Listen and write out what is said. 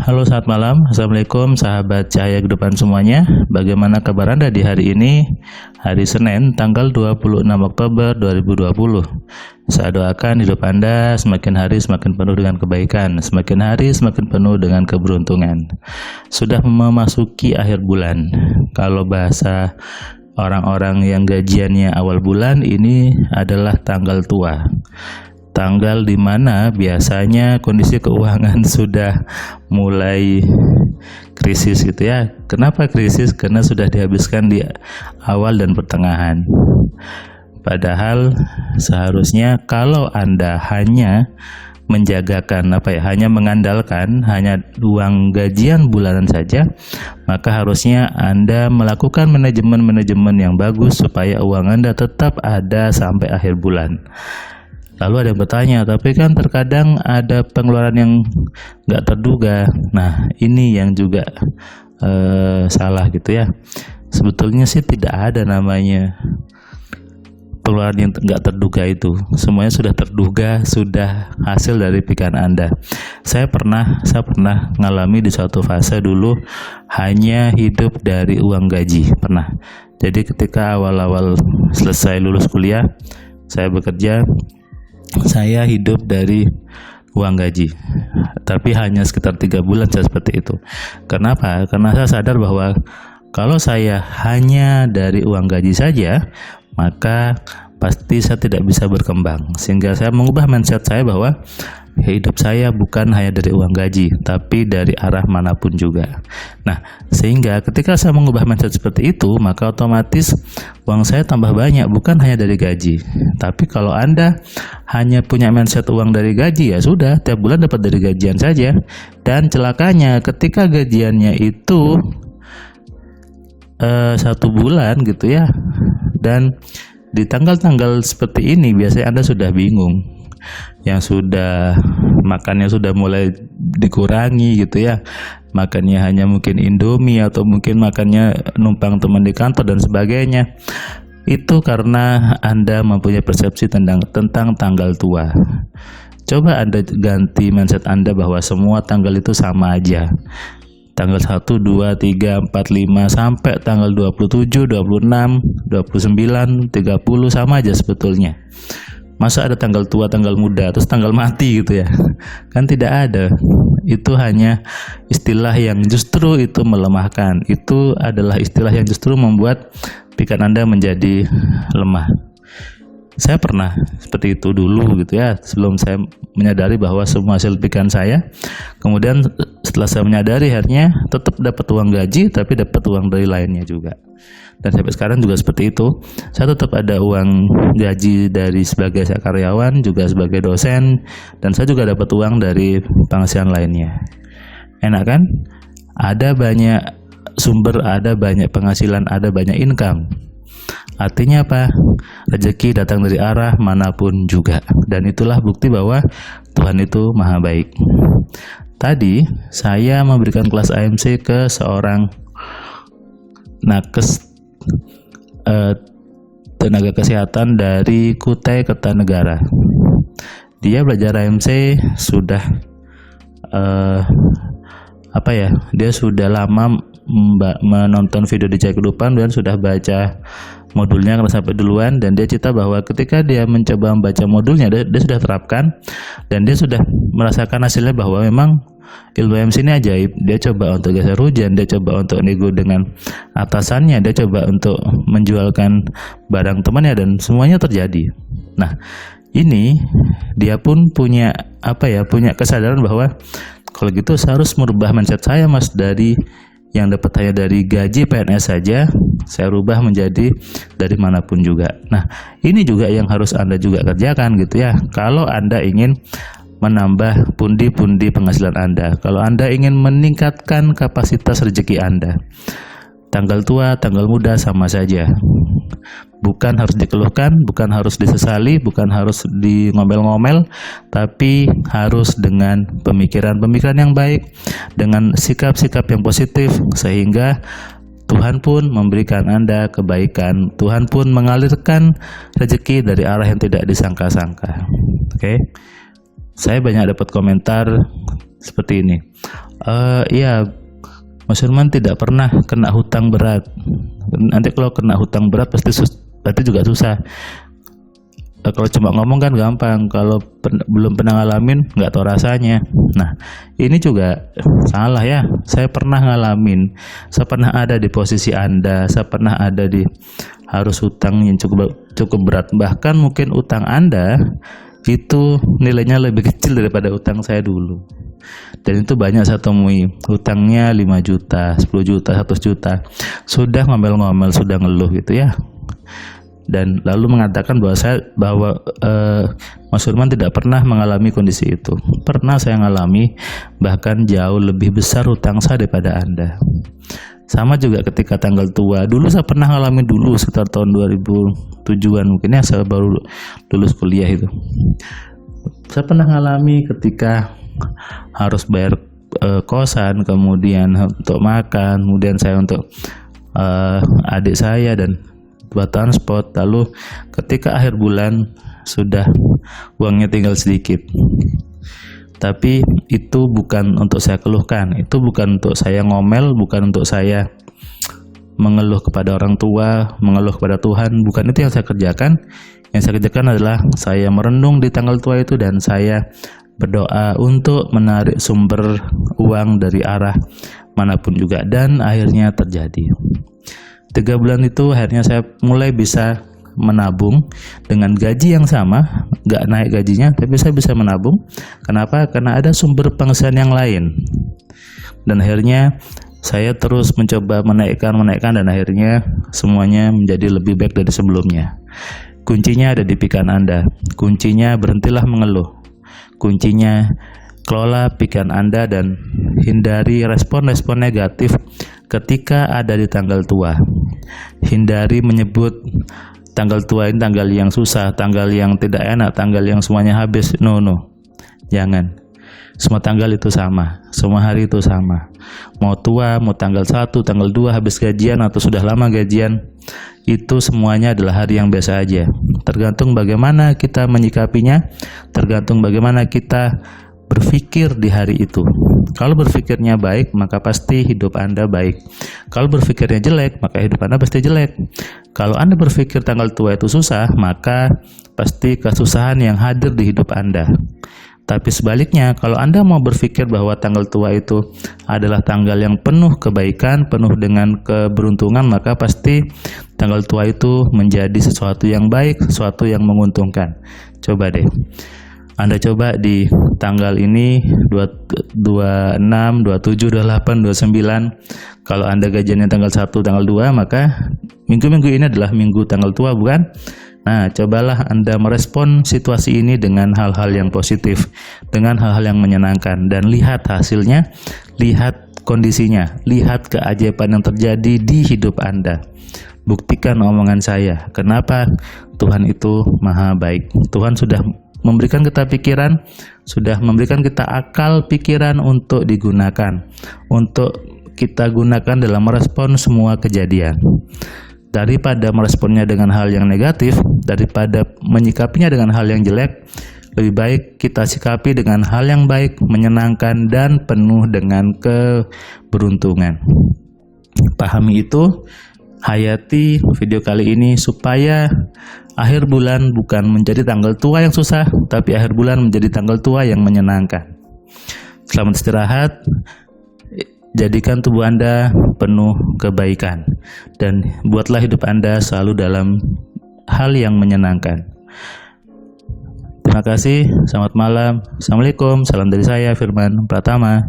Halo, selamat malam. Assalamualaikum sahabat Cahaya Kehidupan semuanya. Bagaimana kabar Anda di hari ini? Hari Senin, tanggal 26 Oktober 2020. Saya doakan hidup Anda semakin hari semakin penuh dengan kebaikan, semakin hari semakin penuh dengan keberuntungan. Sudah memasuki akhir bulan. Kalau bahasa orang-orang yang gajiannya awal bulan, ini adalah tanggal tua. Tanggal di mana biasanya kondisi keuangan sudah mulai krisis gitu ya. Kenapa krisis? Karena sudah dihabiskan di awal dan pertengahan. Padahal seharusnya kalau Anda hanya menjagakan hanya mengandalkan hanya uang gajian bulanan saja, maka harusnya Anda melakukan manajemen yang bagus supaya uang Anda tetap ada sampai akhir bulan. Lalu ada yang bertanya, tapi kan terkadang ada pengeluaran yang nggak terduga. Nah, ini yang juga salah gitu ya. Sebetulnya sih tidak ada namanya pengeluaran yang nggak terduga itu. Semuanya sudah terduga, sudah hasil dari pikiran Anda. Saya pernah ngalami di suatu fase dulu hanya hidup dari uang gaji. Pernah. Jadi ketika awal-awal selesai lulus kuliah, saya bekerja. Saya hidup dari uang gaji, tapi hanya sekitar 3 bulan saya seperti itu. Kenapa? Karena saya sadar bahwa kalau saya hanya dari uang gaji saja, maka pasti saya tidak bisa berkembang. Sehingga saya mengubah mindset saya bahwa hidup saya bukan hanya dari uang gaji, tapi dari arah manapun juga. Nah, sehingga ketika saya mengubah mindset seperti itu, maka otomatis uang saya tambah banyak, bukan hanya dari gaji. Tapi kalau Anda hanya punya mindset uang dari gaji, ya sudah, tiap bulan dapat dari gajian saja. Dan celakanya ketika gajiannya itu 1 bulan gitu ya, dan di tanggal-tanggal seperti ini biasanya Anda sudah bingung, yang sudah makannya sudah mulai dikurangi gitu ya, makannya hanya mungkin Indomie atau mungkin makannya numpang teman di kantor dan sebagainya. Itu karena Anda mempunyai persepsi tentang tanggal tua. Coba Anda ganti mindset Anda bahwa semua tanggal itu sama aja. Tanggal 1, 2, 3, 4, 5 sampai tanggal 27, 26, 29, 30 sama aja sebetulnya. Masa ada tanggal tua, tanggal muda, terus tanggal mati gitu ya? Kan tidak ada. Itu hanya istilah yang justru itu melemahkan. Itu adalah istilah yang justru membuat pikiran Anda menjadi lemah. Saya pernah seperti itu dulu gitu ya, sebelum saya menyadari bahwa semua hasil pikiran saya. Kemudian setelah saya menyadari, akhirnya tetap dapat uang gaji, tapi dapat uang dari lainnya juga. Dan sampai sekarang juga seperti itu. Saya tetap ada uang gaji dari sebagai saya karyawan, juga sebagai dosen, dan saya juga dapat uang dari penghasilan lainnya. Enak kan? Ada banyak sumber, ada banyak penghasilan, ada banyak income. Artinya apa? Rezeki datang dari arah manapun juga. Dan itulah bukti bahwa Tuhan itu maha baik. Tadi saya memberikan kelas AMC ke seorang nakes tenaga kesehatan dari Kutai Kertanegara. Dia belajar AMC sudah dia sudah lama menonton video di Cahaya Kehidupan dan sudah baca modulnya karena sampai duluan, dan dia cerita bahwa ketika dia mencoba membaca modulnya, dia sudah terapkan dan dia sudah merasakan hasilnya bahwa memang ilmu MC ini ajaib. Dia coba untuk geser hujan, dia coba untuk nego dengan atasannya, dia coba untuk menjualkan barang temannya, dan semuanya terjadi. Nah, ini dia pun punya kesadaran bahwa kalau gitu saya harus merubah mindset saya, Mas, dari yang dapat hanya dari gaji PNS saja, saya rubah menjadi dari manapun juga. Nah, ini juga yang harus Anda juga kerjakan gitu ya. Kalau Anda ingin menambah pundi-pundi penghasilan Anda, kalau Anda ingin meningkatkan kapasitas rezeki Anda, tanggal tua, tanggal muda sama saja. Bukan harus dikeluhkan, bukan harus disesali, bukan harus di-ngomel-ngomel, tapi harus dengan pemikiran yang baik, dengan sikap-sikap yang positif, sehingga Tuhan pun memberikan Anda kebaikan. Tuhan pun mengalirkan rezeki dari arah yang tidak disangka-sangka. Oke. Saya banyak dapat komentar seperti ini. Iya, Mas Firman tidak pernah kena hutang berat. Nanti kalau kena hutang berat berarti juga susah. Kalau cuma ngomong kan gampang, kalau belum pernah ngalamin nggak tahu rasanya. Nah, ini juga salah ya. Saya pernah ngalamin, saya pernah ada di posisi Anda, saya pernah ada di harus hutang yang cukup berat. Bahkan mungkin utang Anda itu nilainya lebih kecil daripada utang saya dulu. Dan itu banyak saya temui, hutangnya 5 juta, 10 juta, 100 juta. Sudah ngomel-ngomel, sudah ngeluh gitu ya. Dan lalu mengatakan bahwa Mas Firman tidak pernah mengalami kondisi itu. Pernah saya mengalami, bahkan jauh lebih besar hutang saya daripada Anda. Sama juga ketika tanggal tua. Dulu saya pernah mengalami dulu sekitar tahun 2007-an mungkin ya, saya baru lulus kuliah itu. Saya pernah mengalami ketika harus bayar kosan, kemudian untuk makan, kemudian saya untuk adik saya dan buat transport. Lalu ketika akhir bulan sudah uangnya tinggal sedikit. Tapi itu bukan untuk saya keluhkan, itu bukan untuk saya ngomel, bukan untuk saya mengeluh kepada orang tua, mengeluh kepada Tuhan, bukan itu yang saya kerjakan. Yang saya kerjakan adalah saya merenung di tanggal tua itu dan saya berdoa untuk menarik sumber uang dari arah manapun juga, dan akhirnya terjadi. 3 bulan itu akhirnya saya mulai bisa menabung dengan gaji yang sama, nggak naik gajinya, tapi saya bisa menabung. Kenapa? Karena ada sumber penghasilan yang lain. Dan akhirnya saya terus mencoba menaikkan dan akhirnya semuanya menjadi lebih baik dari sebelumnya. Kuncinya ada di pikiran Anda. Kuncinya berhentilah mengeluh. Kuncinya kelola pikiran Anda dan hindari respon-respon negatif ketika ada di tanggal tua. Hindari menyebut tanggal tua ini tanggal yang susah, tanggal yang tidak enak, tanggal yang semuanya habis. No. Jangan. Semua tanggal itu sama, semua hari itu sama. Mau tua, mau tanggal 1, tanggal 2 habis gajian atau sudah lama gajian, itu semuanya adalah hari yang biasa aja. Tergantung bagaimana kita menyikapinya, tergantung bagaimana kita berpikir di hari itu. Kalau berpikirnya baik, maka pasti hidup Anda baik. Kalau berpikirnya jelek, maka hidup Anda pasti jelek. Kalau Anda berpikir tanggal tua itu susah, maka pasti kesusahan yang hadir di hidup Anda. Tapi sebaliknya, kalau Anda mau berpikir bahwa tanggal tua itu adalah tanggal yang penuh kebaikan, penuh dengan keberuntungan, maka pasti tanggal tua itu menjadi sesuatu yang baik, sesuatu yang menguntungkan. Coba deh, Anda coba di tanggal ini 26, 27, 28, 29. Kalau Anda gajiannya tanggal 1, tanggal 2, maka minggu-minggu ini adalah minggu tanggal tua, bukan? Nah, cobalah Anda merespon situasi ini dengan hal-hal yang positif, dengan hal-hal yang menyenangkan, dan lihat hasilnya, lihat kondisinya, lihat keajaiban yang terjadi di hidup Anda. Buktikan omongan saya. Kenapa? Tuhan itu maha baik. Tuhan sudah memberikan kita pikiran, sudah memberikan kita akal pikiran untuk digunakan, untuk kita gunakan dalam merespon semua kejadian. Daripada meresponnya dengan hal yang negatif, daripada menyikapinya dengan hal yang jelek, lebih baik kita sikapi dengan hal yang baik, menyenangkan, dan penuh dengan keberuntungan. Pahami itu, hayati video kali ini supaya akhir bulan bukan menjadi tanggal tua yang susah, tapi akhir bulan menjadi tanggal tua yang menyenangkan. Selamat istirahat. Jadikan tubuh Anda penuh kebaikan dan buatlah hidup Anda selalu dalam hal yang menyenangkan. Terima kasih, selamat malam. Assalamualaikum, salam dari saya Firman Pratama.